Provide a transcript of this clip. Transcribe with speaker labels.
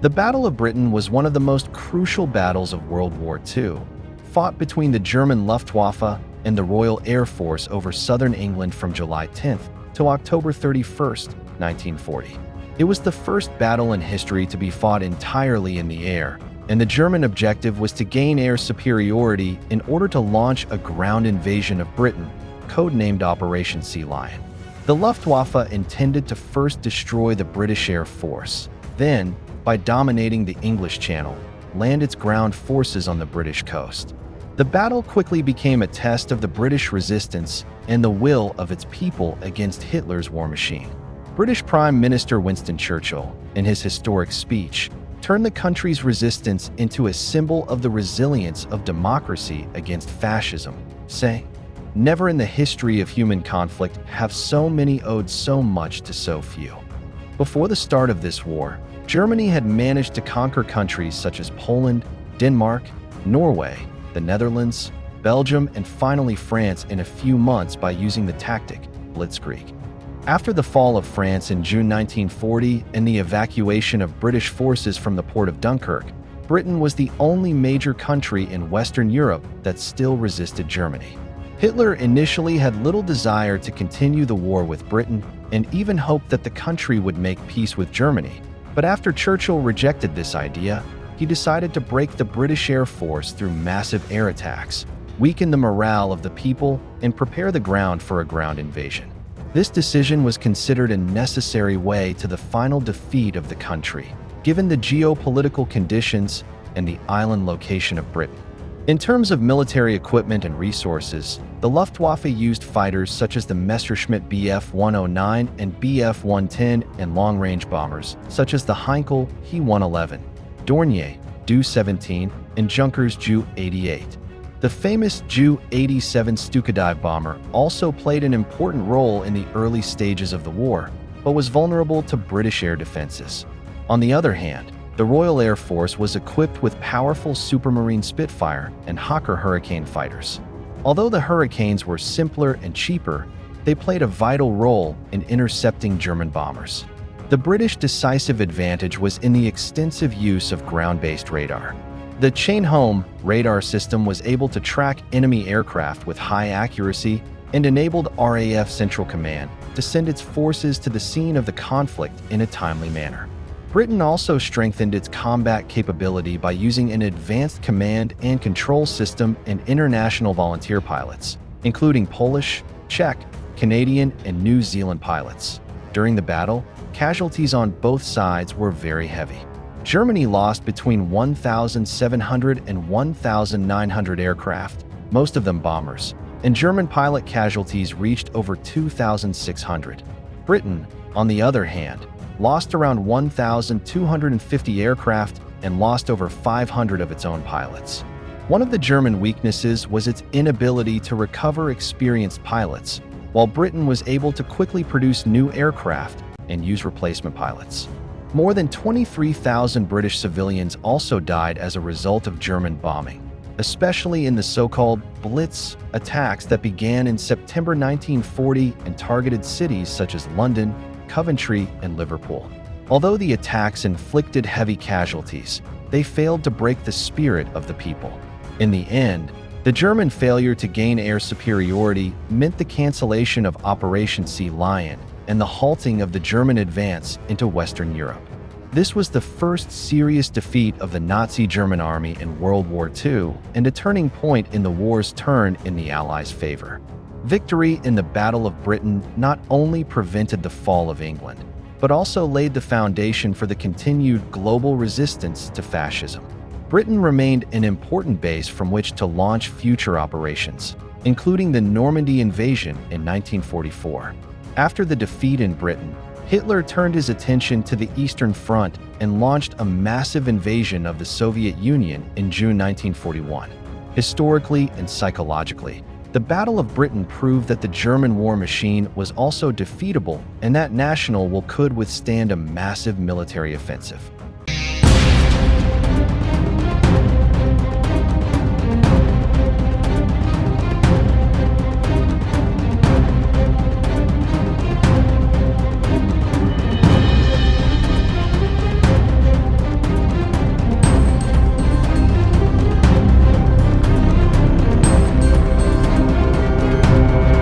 Speaker 1: The Battle of Britain was one of the most crucial battles of World War II, fought between the German Luftwaffe and the Royal Air Force over southern England from July 10th to October 31st, 1940. It was the first battle in history to be fought entirely in the air, and the German objective was to gain air superiority in order to launch a ground invasion of Britain, codenamed Operation Sea Lion. The Luftwaffe intended to first destroy the British Air Force, then, by dominating the English Channel, land its ground forces on the British coast. The battle quickly became a test of the British resistance and the will of its people against Hitler's war machine. British Prime Minister Winston Churchill, in his historic speech, turned the country's resistance into a symbol of the resilience of democracy against fascism, saying, "Never in the history of human conflict have so many owed so much to so few." Before the start of this war, Germany had managed to conquer countries such as Poland, Denmark, Norway, the Netherlands, Belgium, and finally France in a few months by using the tactic blitzkrieg. After the fall of France in June 1940 and the evacuation of British forces from the port of Dunkirk, Britain was the only major country in Western Europe that still resisted Germany. Hitler initially had little desire to continue the war with Britain and even hoped that the country would make peace with Germany. But after Churchill rejected this idea, he decided to break the British Air Force through massive air attacks, weaken the morale of the people, and prepare the ground for a ground invasion. This decision was considered a necessary way to the final defeat of the country, given the geopolitical conditions and the island location of Britain. In terms of military equipment and resources, the Luftwaffe used fighters such as the Messerschmitt Bf-109 and Bf-110 and long-range bombers such as the Heinkel He-111, Dornier Do-17, and Junkers Ju-88. The famous Ju-87 Stuka bomber also played an important role in the early stages of the war, but was vulnerable to British air defenses. On the other hand, the Royal Air Force was equipped with powerful Supermarine Spitfire and Hawker Hurricane fighters. Although the Hurricanes were simpler and cheaper, they played a vital role in intercepting German bombers. The British decisive advantage was in the extensive use of ground-based radar. The Chain-Home radar system was able to track enemy aircraft with high accuracy and enabled RAF Central Command to send its forces to the scene of the conflict in a timely manner. Britain also strengthened its combat capability by using an advanced command and control system and international volunteer pilots, including Polish, Czech, Canadian, and New Zealand pilots. During the battle, casualties on both sides were very heavy. Germany lost between 1,700 and 1,900 aircraft, most of them bombers, and German pilot casualties reached over 2,600. Britain, on the other hand, lost around 1,250 aircraft and lost over 500 of its own pilots. One of the German weaknesses was its inability to recover experienced pilots, while Britain was able to quickly produce new aircraft and use replacement pilots. More than 23,000 British civilians also died as a result of German bombing, especially in the so-called Blitz attacks that began in September 1940 and targeted cities such as London, Coventry, and Liverpool. Although the attacks inflicted heavy casualties, they failed to break the spirit of the people. In the end, the German failure to gain air superiority meant the cancellation of Operation Sea Lion and the halting of the German advance into Western Europe. This was the first serious defeat of the Nazi German army in World War II and a turning point in the war's turn in the Allies' favor. Victory in the Battle of Britain not only prevented the fall of England, but also laid the foundation for the continued global resistance to fascism. Britain remained an important base from which to launch future operations, including the Normandy invasion in 1944. After the defeat in Britain, Hitler turned his attention to the Eastern Front and launched a massive invasion of the Soviet Union in June 1941. Historically and psychologically, the Battle of Britain proved that the German war machine was also defeatable and that national will could withstand a massive military offensive.